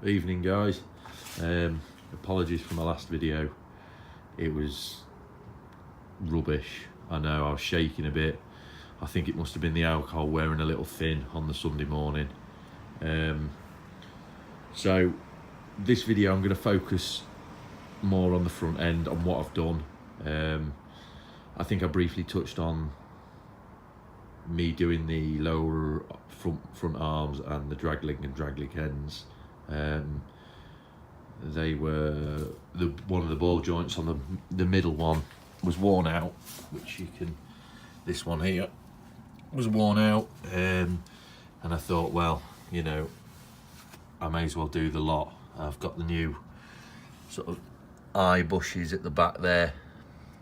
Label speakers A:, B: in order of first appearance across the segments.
A: Evening guys. Apologies for my last video. It was rubbish. I know, I was shaking a bit. I think it must have been the alcohol wearing a little thin on the Sunday morning. So this video I'm going to focus more on the front end, on what I've done. I think I briefly touched on me doing the lower front arms and the drag link and drag link ends. They were one of the ball joints on the middle one was worn out, which you can, this one here was worn out, and I thought, well, you know, I may as well do the lot. I've got the new sort of eye bushes at the back there,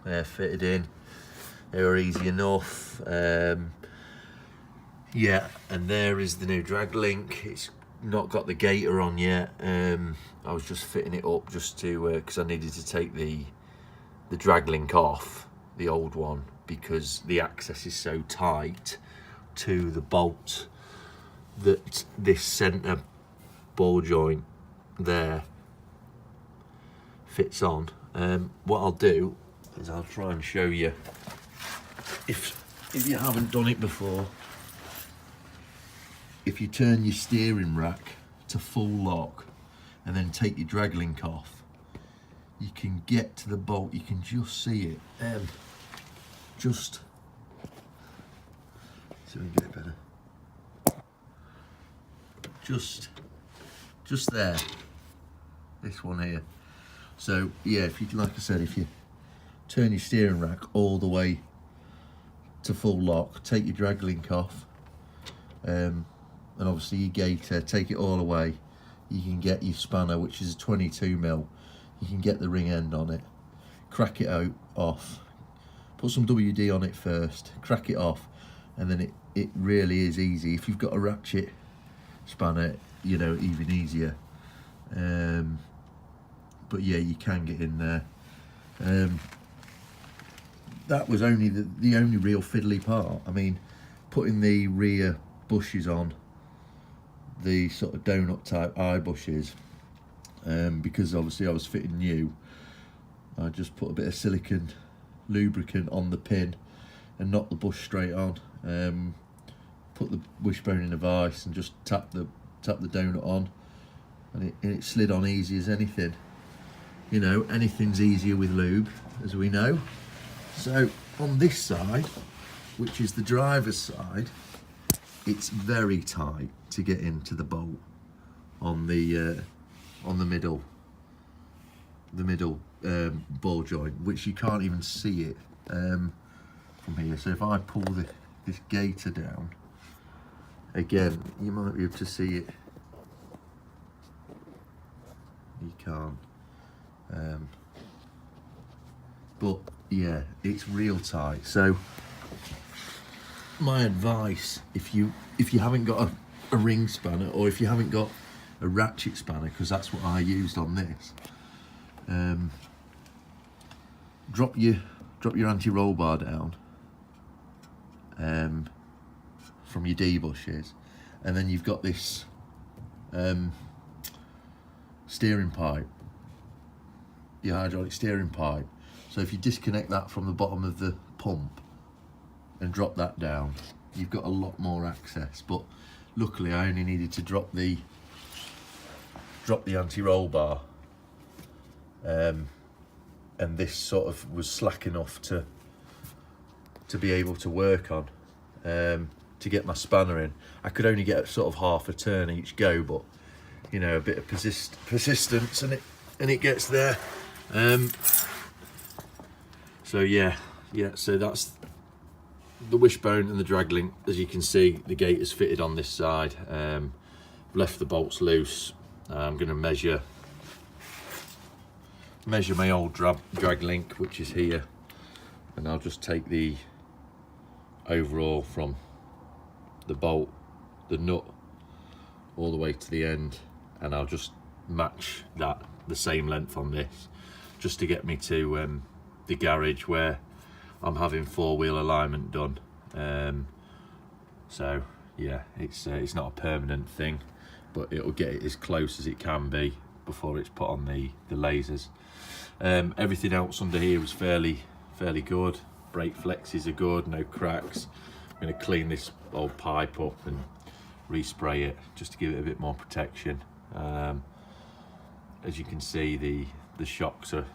A: they're fitted in, they were easy enough. Yeah, and there is the new drag link. It's not got the gaiter on yet. I was just fitting it up just to because I needed to take the drag link off, the old one, because the access is so tight to the bolt that this centre ball joint there fits on. What I'll do is I'll try and show you, if you haven't done it before. If you turn your steering rack to full lock and then take your drag link off, you can get to the bolt, you can just see it. Just so we can get it better. Just there. This one here. So yeah, if you, like I said, if you turn your steering rack all the way to full lock, take your drag link off, and obviously your gaiter, take it all away, you can get your spanner, which is a 22mm. You can get the ring end on it, crack it out off, put some WD on it first, crack it off, and then it really is easy. If you've got a ratchet spanner, you know, even easier. But yeah, you can get in there. That was only the only real fiddly part. I mean, putting the rear bushes on, the sort of donut type eye bushes, because obviously I was fitting new, I just put a bit of silicone lubricant on the pin and knocked the bush straight on. Put the wishbone in a vise and just tap the donut on, and it slid on easy as anything. You know, anything's easier with lube, as we know. So on this side, which is the driver's side, it's very tight to get into the bolt on the middle ball joint, which you can't even see it from here. So if I pull this gaiter down again, you might be able to see it. You can't, but yeah, it's real tight. So my advice, if you haven't got a ring spanner, or if you haven't got a ratchet spanner, because that's what I used on this, drop your anti-roll bar down from your D bushes, and then you've got this steering pipe, your hydraulic steering pipe. So if you disconnect that from the bottom of the pump and drop that down, you've got a lot more access. But luckily I only needed to drop the anti-roll bar, and this sort of was slack enough to be able to work on, to get my spanner in. I could only get sort of half a turn each go, but you know, a bit of persistence and it gets there. So yeah, so that's the wishbone and the drag link. As you can see, the gaiter's fitted on this side. Left the bolts loose. I'm going to measure my old drag link, which is here, and I'll just take the overall from the bolt, the nut, all the way to the end, and I'll just match that the same length on this, just to get me to the garage where I'm having four-wheel alignment done. So yeah, it's not a permanent thing.
B: but it'll get it as close as it can be before it's put on the lasers. Everything else under here is fairly good. Brake flexes are good, no cracks. I'm going to clean this old pipe up and respray it just to give it a bit more protection. As you can see, the shocks are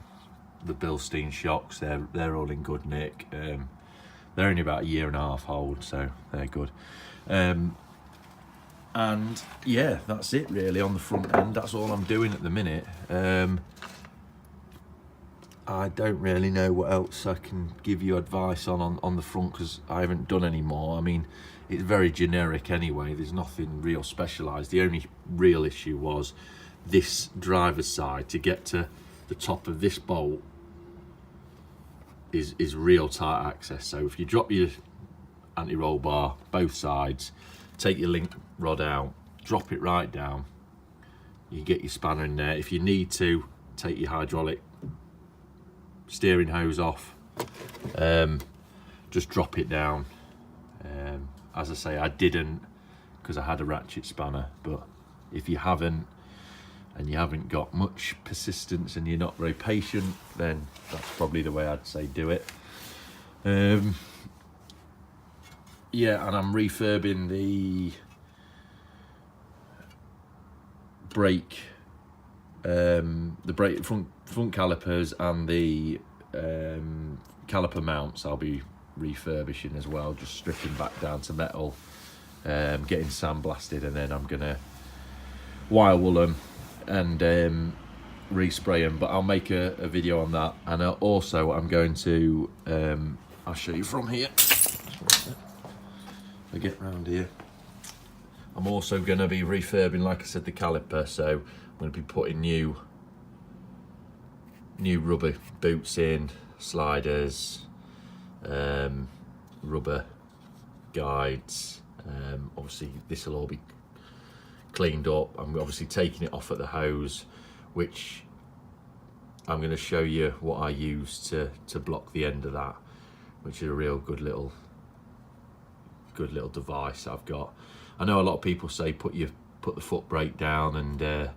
B: the Bilstein shocks. They're all in good nick. They're only about 1.5 years old, so they're good. And yeah, that's it really on the front end. That's all I'm doing at the minute. I don't really know what else I can give you advice on the front, because I haven't done any more. I mean, it's very generic anyway. There's nothing real specialised. The only real issue was this driver's side. To get to the top of this bolt is real tight access. So if you drop your anti-roll bar both sides, take your link rod out, drop it right down, you get your spanner in there. If you need to, take your hydraulic steering hose off, just drop it down. As I say, I didn't because I had a ratchet spanner, but if you haven't, and you haven't got much persistence and you're not very patient, then that's probably the way I'd say do it. Yeah, and I'm refurbing the brake front calipers and the caliper mounts. I'll be refurbishing as well, just stripping back down to metal, getting sandblasted, and then I'm gonna wire wool them and respray them. But I'll make a video on that. And also I'm going to I'll show you from here. I get round here. I'm also going to be refurbing, like I said, the caliper. So I'm going to be putting new rubber boots in, sliders, rubber guides. Obviously this will all be cleaned up. I'm obviously taking it off at the hose, which I'm going to show you what I use to block the end of that, which is a real good little device I've got. I know a lot of people say put the foot brake down and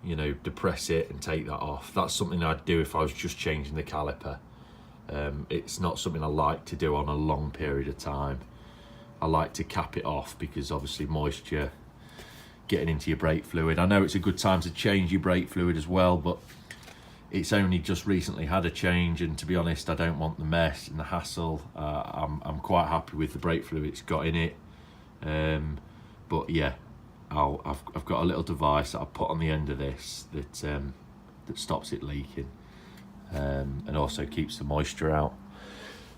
B: you know, depress it and take that off. That's something I'd do if I was just changing the caliper. It's not something I like to do on a long period of time. I like to cap it off because obviously moisture getting into your brake fluid. I know it's a good time to change your brake fluid as well, but it's only just recently had a change, and to be honest, I don't want the mess and the hassle. I'm quite happy with the brake fluid it's got in it. But yeah, I've got a little device that I put on the end of this that stops it leaking, and also keeps the moisture out.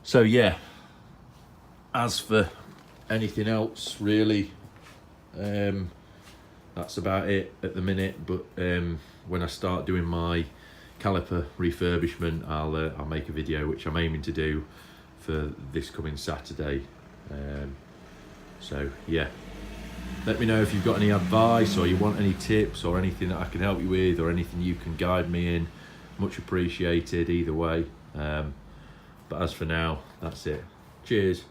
B: So yeah, as for anything else really, that's about it at the minute. But when I start doing my caliper refurbishment, I'll make a video, which I'm aiming to do for this coming Saturday. So yeah, let me know if you've got any advice, or you want any tips, or anything that I can help you with, or anything you can guide me in. Much appreciated either way. But as for now, that's it. Cheers.